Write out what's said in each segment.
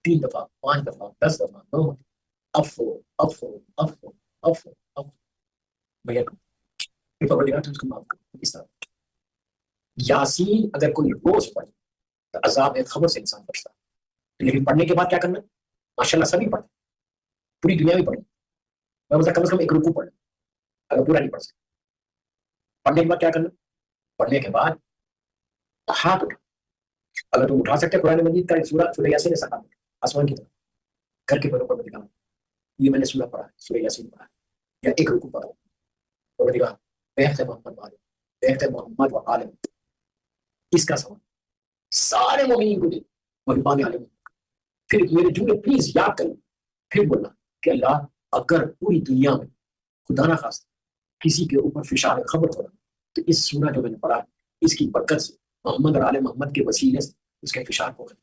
3 دفعہ 5 دفعہ 10 دفعہ 9 افو افو افو افو افو بھیا پروردگار تو اس کو معاف کر. اس طرح یاسین اگر کوئی روز پڑھے تو عذاب خبر سے انسان بچتا ہے. لیکن پڑھنے کے بعد کیا کرنا؟ ماشاء اللہ سبھی پڑھیں, پوری دنیا بھی پڑھیں. میں بولتا کم از کم ایک رکوع پڑھ, اگر پورا نہیں پڑھ سکتے. پڑھنے کے بعد کیا کرنا؟ پڑھنے کے بعد ہاتھ اٹھا, اگر تم اٹھا سکتے قرآن مجید کا سورہ یاسین سے سکھا آسمان کی طرف گھر کے پیروں پر دکھاؤ, یہ میں نے سورہ پڑھا, سورہ یاسین پڑھا, یا ایک رکوع پڑھا. اور دکھا بیعت محمد والے بیعت محمد و عالم, اس کا سوال سارے مومنین کو دے محبان عالم. پھر میرے جملے پلیز یاد کریں, پھر بولنا کہ اللہ اگر پوری دنیا میں خدا نہ خواستہ کسی کے اوپر فشار خبر ہو رہا تو اس سورہ جو میں نے پڑھا اس کی برکت سے محمد اور آل محمد کے وسیلے سے اس کے فشار کو کریں.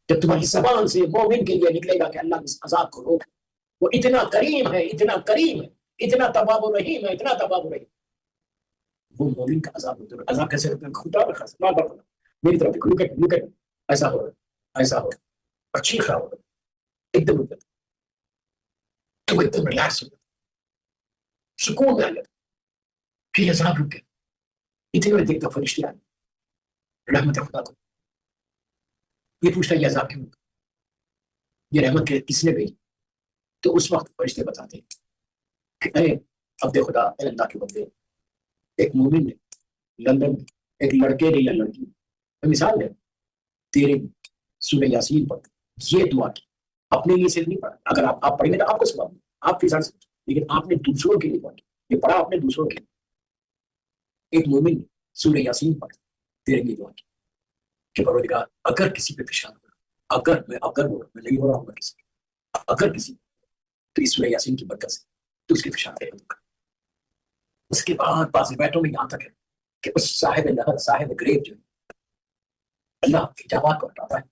جب تمہاری زبان سے مومن کے لیے نکلے گا کہ اللہ اس عذاب کو روک, وہ اتنا کریم ہے, اتنا کریم ہے, اتنا تواب و رحیم ہے, اتنا تواب و رحیم, وہ مومن کا عذاب ہوتا ہے. عذاب کیسے ہوتا ہے؟ خدا رکھا میری طرف دیکھو, لک ایسا ہو رہا ہے, ایسا ہو رہا ہے, اور چیخ رہا ہوگا, ایک دم رک تو ایک دم ریلیکس ہو جاتا, سکون میں آ جاتا, پھر عذاب رک گیا. اتنے میں دیکھتا فرشتے آئے رحمت خدا کو, یہ پوچھتا یہ عذاب کیوں ہوتا, یہ رحمت کس نے بھیجی؟ تو اس وقت فرشتے بتاتے ہیں کہ اے عبد خدا, اے اللہ کے بندے, ایک مومن نے لندن میں ایک لڑکے نے یا لڑکی نے مثال ہے تیرے سورہ یاسین پر یہ دعا کی, اپنے لیے صرف نہیں پڑھا. اگر آپ پڑھیں گے تو آپ کو سواب, آپ فضا سے, لیکن آپ نے دوسروں کے لیے پڑھا, یہ پڑھا آپ نے دوسروں کے لیے. ایک مومن نے سورہ یاسین پڑھ تیرے لیے دعا کی کہ پروردگار اگر کسی پہ فشار ہو رہا, اگر میں نہیں ہو رہا ہوں کسی پہ, اگر کسی تو اس سورہ یاسین کی برکت سے تو اس کے فشار کو بند کر. اس کے بعد بعض روایتوں میں یہاں تک ہے کہ اس صاحب لہر صاحب گریب جو اللہ حجابات کو ہٹاتا ہے,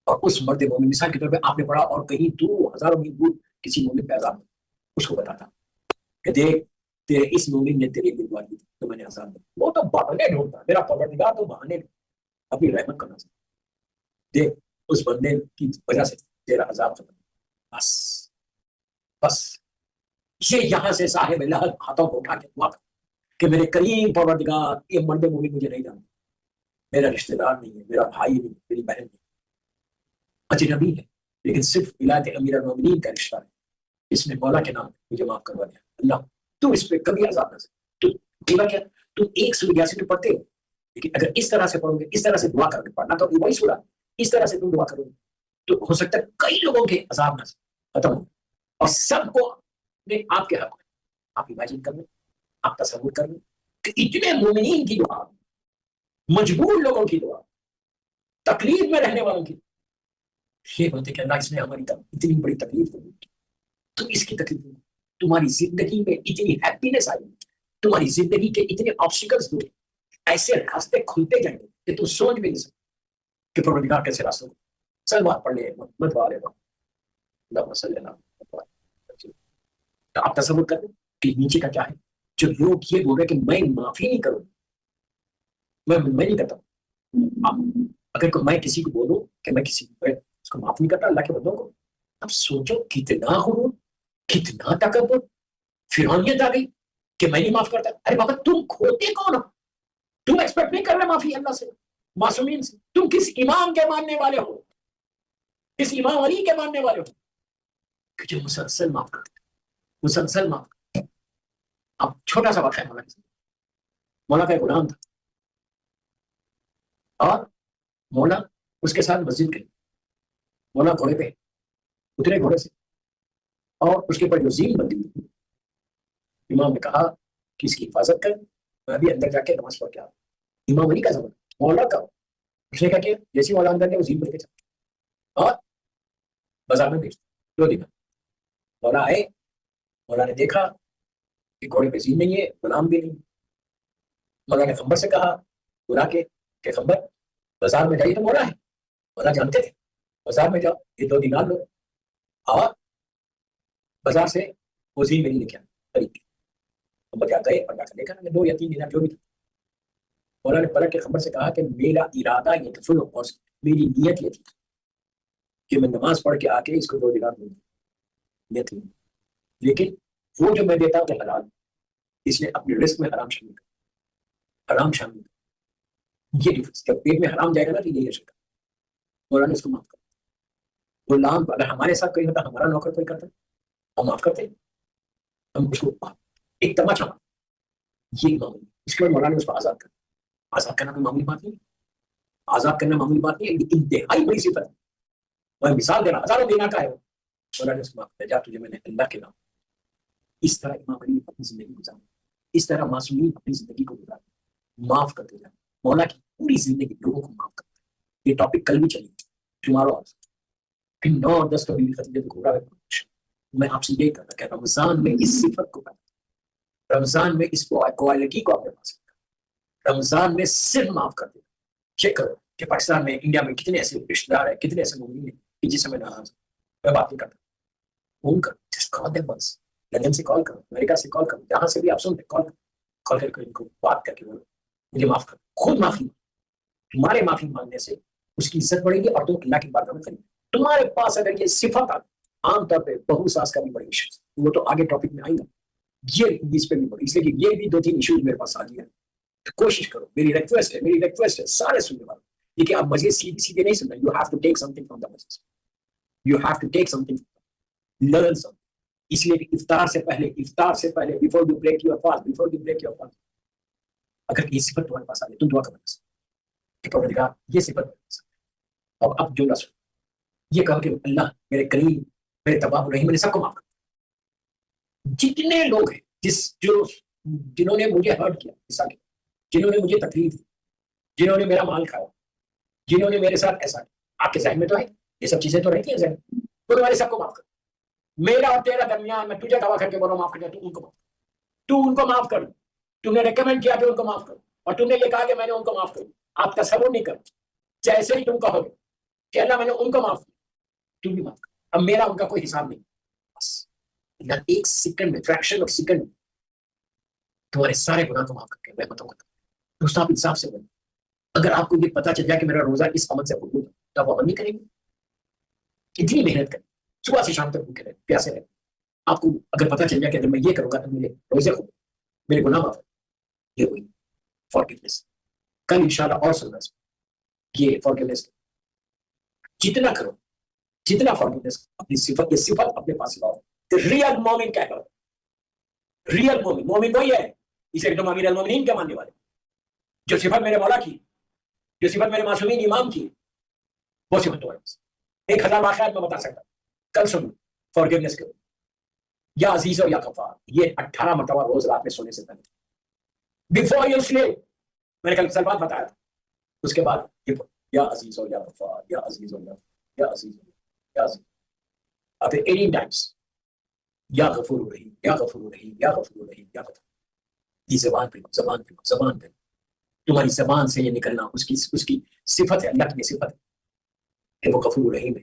اور اس مرد مومن مثال کے طور پہ آپ نے پڑھا اور کہیں 2000 میل دور کسی مومن پہ عذاب اس کو بتاتا کہ دیکھ تیرے اس مومن نے تیرے لیے دعا کی تو میں نے عذاب دیا. وہ تو بہانے ڈھونڈتا, میرا پروردگار تو بہانے اپنی رحمت کرنا چاہتا, دیکھ اس بندے کی وجہ سے تیرا عذاب ختم, بس بس. یہ یہاں سے صاحب لہر ہاتھوں کو اٹھا کے دعا کہ میرے کریم پروردگار یہ مرد مومن مجھے نہیں جانتا, میرا رشتہ دار نہیں ہے, میرا بھائی نہیں, میری بہن نہیں, اجنبی ہے, لیکن صرف ولایت امیر المومنین کا رشتہ ہے, اس نے مولا کے نام مجھے معاف کروا دیا. اللہ تو اس پہ کبھی عذاب نہ سے. تو کیا تم ایک سورہ یاسین تو پڑھتے ہو, لیکن اگر اس طرح سے پڑھو گے, اس طرح سے دعا کر کے پڑھنا تو وہی سورہ, اس طرح سے تم دعا کرو گے تو ہو سکتا ہے کئی لوگوں کے عذاب نہ سے ختم ہو, اور سب کو آپ کے حق میں. آپ امیجن کر لیں, آپ تصور کر لیں کہ اتنے مومنین کی دعا, مجبور لوگوں کی دعا, تکلیف میں رہنے والوں کی, یہ بولتے کہ اللہ اس نے ہماری اتنی بڑی تکلیف دی, تو اس کی تکلیف تمہاری زندگی میں اتنی ہیپینس آئی, تمہاری زندگی کے اتنے آبسٹیکلز دور, ایسے راستے کھلتے جائیں گے کہ تم سوچ بھی نہیں سکتے کہ پروردگار کیسے راستوں کو. سلوات پڑھ لیں محمد والے اللہم صلی اللہ علیہ وسلم. آپ تصور کریں کہ نیچے کا کیا ہے, جو لوگ یہ بول رہے کہ میں معافی نہیں کروں, میں نہیں کرتا ہوں. اگر میں کسی کو بولوں کہ میں کسی اس کو معاف نہیں کرتا اللہ کے بندوں کو, اب سوچو کتنا غرور, کتنا تکبر, فرعونیت آ گئی کہ میں نہیں معاف کرتا. ارے بابا تم کھوتے کون ہو, تم ایکسپیکٹ نہیں کر رہے معافی اللہ سے, معصومین سے. تم کس امام کے ماننے والے ہو, کس امام علی کے ماننے والے ہو کہ جو مسلسل معاف کرتے, مسلسل معاف کرتے. اب چھوٹا سا واقعہ ہے, مولا کا ایک غلام تھا, اور مولا اس کے ساتھ مسجد گئی. مولا گھوڑے پہ اترے گھوڑے سے, اور اس کے اوپر جو زین بندی ہوئی, امام نے کہا کہ اس کی حفاظت کر, میں ابھی اندر جا کے نماز پڑھ کے آؤں. امام علی کا زمانہ, مولا کا, اس نے کہا کہ جیسی مولا اندر گیا وہ زین بن کے چلا اور بازار میں بیچ 2 دن. مولا آئے, مولا نے دیکھا کہ گھوڑے پہ زین نہیں ہے, غلام بھی نہیں. مولا نے خمبر سے کہا بلا کے کہ خمبر بازار میں جائیے تو مولا ہے. مولا جانتے تھے, بازار میں جاؤ یہ 2 دینار لو, اور بازار سے وہ زین میں نہیں لکھا خرید کے. خمبر جا گئے اور جا کر دیکھا 2 یا 3 دینار جو بھی تھا. مولا نے پلٹ کے خمبر سے کہا کہ میرا ارادہ یہ تھا, سنو میری نیت یہ تھی کہ میں نماز پڑھ کے آ کے اس کو 2 دینار دوں گا، لیکن وہ جو میں دیتا ہوں تو حلال، اس نے اپنے رزق میں حرام شامل کر، حرام شامل کر، یہ ڈفرنس، جب پیٹ میں حرام جائے گا نا تو یہ شکل مولانا اس کو معاف کر، غلام اگر ہمارے ساتھ کوئی ہوتا، ہمارا نوکر کوئی کرتا ہم معاف کرتے، ہم اس کو ایک تماچا یہ معمولی، اس کے بعد مولانا اس کو آزاد کر، آزاد کرنا کوئی معمولی بات نہیں، آزاد کرنا معمولی بات نہیں ہے، یہ انتہائی بڑی صفت ہے، میں مثال دے رہا ہزاروں دینا کا ہے، مولانا اس کو معاف کر، جا تجھے میں نے اللہ کے نام، اس طرح امام علی اپنی زندگی گزاری، اس طرح معصومین اپنی زندگی کو گزاری، معاف کرتے جائیں، مولا کی پوری زندگی لوگوں کو معاف کرتا ہے، یہ ٹاپک کل بھی چلی تمہارا پھر 9 اور 10 تو میں آپ سے یہ کہتا کہ رمضان میں اس صفت کو کرتا، رمضان میں اس کوالٹی کو اپنے پاس کرتا، رمضان میں صرف معاف کر دے، چیک کرو کہ پاکستان میں انڈیا میں کتنے ایسے رشتے دار ہیں، کتنے ایسے مومنین ہیں کہ جس سے میں ناراض ہوں، میں بات نہیں کرتا، فون کر جس کال دے بس، لندن سے کال کرو، امریکہ سے کال کرو، جہاں سے بھی آپ سنتے کال کر کے ان کو بات کر کے بولو مجھے معاف کر، خود معافی، تمہارے معافی مانگنے سے اس کی عزت بڑھے گی اور تم اللہ کی بارگاہ میں کریں گے، تمہارے پاس اگر یہ صفت آتی، عام طور پہ بہو ساس کا بھی بڑے ایشوز، وہ تو آگے ٹاپک میں آئیں گا، یہ اس پہ بھی بڑی، اس لیے کہ یہ بھی 2-3 ایشوز میرے پاس آ گیا ہے، تو کوشش کرو، میری ریکویسٹ ہے سارے سننے والوں، یہ کہ آپ مزید سیدھے نہیں سننا، you have to take something from the مجلس، you have to take something, learn some, اس لیے کہ افطار سے پہلے before you break your fast, اگر یہ صفت تمہارے پاس آ جائے تم دعا کرنا کہ پروردگار یہ صفت، اب جو نہ سن یہ کہا کہ اللہ میرے کریم میرے تباہ الرحیم میں نے سب کو معاف کر، جتنے لوگ ہیں جنہوں نے مجھے ہرٹ کیا، جنہوں نے مجھے تکلیف دی، جنہوں نے میرا مال کھایا، جنہوں نے میرے ساتھ ایسا کیا، آپ کے ذہن میں تو ہے یہ سب چیزیں تو رہتی ہیں ذہن میں، تو تمہارے سب کو معاف کر، میرا اور تیرا درمیان میں تجھے دعویٰ کر کے بولو معاف کر دیا، تو ان کو معاف کر، تم نے ریکمینڈ کیا کہ ان کو معاف کرو، اور تم نے یہ کہا کہ میں نے ان کو معاف کروں، آپ تصور نہیں کرو، جیسے ہی تم کہو گے کہ اللہ میں نے ان کو معاف کیا، تم بھی معاف کر، اب میرا ان کا کوئی حساب نہیں، بس اللہ ایک سیکنڈ میں، فریکشن آف سیکنڈ تمہارے سارے گناہ کو معاف کر کے میں بتاؤں گا، دوستوں آپ انصاف سے بولیں، اگر آپ کو یہ پتا چل جائے کہ میرا روزہ اس عمل سے قبول ہے تو آپ عمل نہیں کریں گے، اتنی محنت کریں، صبح سے شام تک بھوکے رہے، پیاسے رہے، آپ کو اگر پتا چل جائے کہ اگر میں یہ کروں گا تو میرے روزے کو میرے گناہ معاف ہے، یہ ہوئی فارگیونیس، کل انشاءاللہ اور سننا یہ فارگیونیس جتنا کرو، جتنا فارگیونیس اپنی صفت، یہ صفت اپنے پاس لاؤ، ریئل مومن کیا کرو، ریئل مومن وہی ہے، اسے تم امیر المومنین کے ماننے والے، جو صفت میرے مولا کی، جو صفت میرے معصومین امام کی، وہ صفت تمہارے پاس 1000 واقعات میں بتا سکتا، کل سنو فارگیونیس کرو، یا عزیز یا غفار، یہ 18 مرتبہ روز رات میں سونے سے پہلے بیفور یو سلیپ، میں نے کل سلوات بتایا تھا، اس کے بعد یا عزیز یا غفار، یا عزیز یا عزیز یا عزیز، اب 18 ٹائمز، یا غفور الرحیم، یا غفور الرحیم، یا غفور الرحیم، یا غفور، یہ زبان پہ تمہاری زبان سے یہ نکلنا اس کی صفت ہے، اللہ کی صفت ہے کہ وہ غفور الرحیم ہے،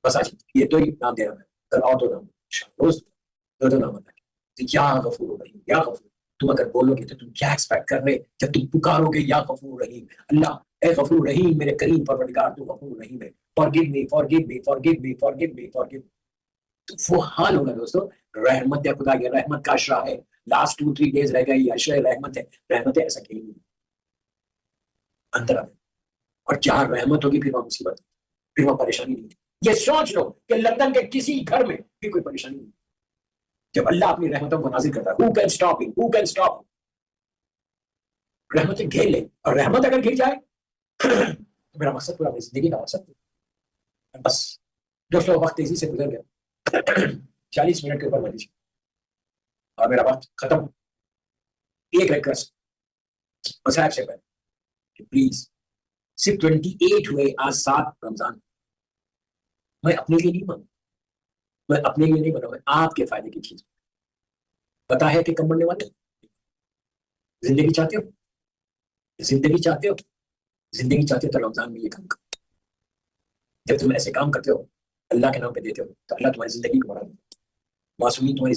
بس آج یہ دو ہی نام دے رہا ہے، کل اور 2 نام روز 2 نام اللہ، یا غفور الرحیم، یا غفور، تم اگر بولو گے تو تم کیا ایکسپیکٹ کر رہے جب تم پکارو گے یا غفور رحیم، اللہ اے غفور رحیم میرے کریم پروردگار تو غفور رحیم ہے، forgive me forgive me forgive me forgive me forgive me، تو وہ حال ہوگا دوستو، رحمت ہے خدا، یہ رحمت کا عشرہ ہے، لاسٹ 2-3 ڈیز رہ گئے، یہ عشرہ رحمت ہے، رحمت ہے ایسا کہیں نہیں اندر آ، اور جہاں رحمت ہوگی پھر وہاں مصیبت، پھر وہاں پریشانی نہیں، یہ سوچ لو کہ لندن کے کسی گھر میں بھی کوئی پریشانی نہیں، جب اللہ اپنی رحمتوں کو نازل کرتا ہے، who can stop him? Who can stop him? رحمتیں گھیر لیں، اور رحمت اگر گر جائے تو میرا مقصد پورا اپنی زندگی کا مقصد، بس دوستوں وقت تیزی سے گزر گیا، 40 منٹ کے اوپر بنی اور میرا وقت ختم، ایک ریکویسٹ مصاحب سے پہلے کہ پلیز صرف 28 ہوئے آج 7 رمضان، میں اپنے لیے نہیں مانوں، میں اپنے لیے نہیں بناؤں، میں آپ کے فائدے کی چیز، پتا ہے کہ کم بڑھنے والے، زندگی چاہتے ہو، زندگی چاہتے ہو، زندگی چاہتے ہو تو رمضان میں یہ کام کرو، جب تم ایسے کام کرتے ہو اللہ کے نام پہ دیتے ہو تو اللہ تمہاری زندگی کو بڑھا دیتا ہے، معصومین تمہاری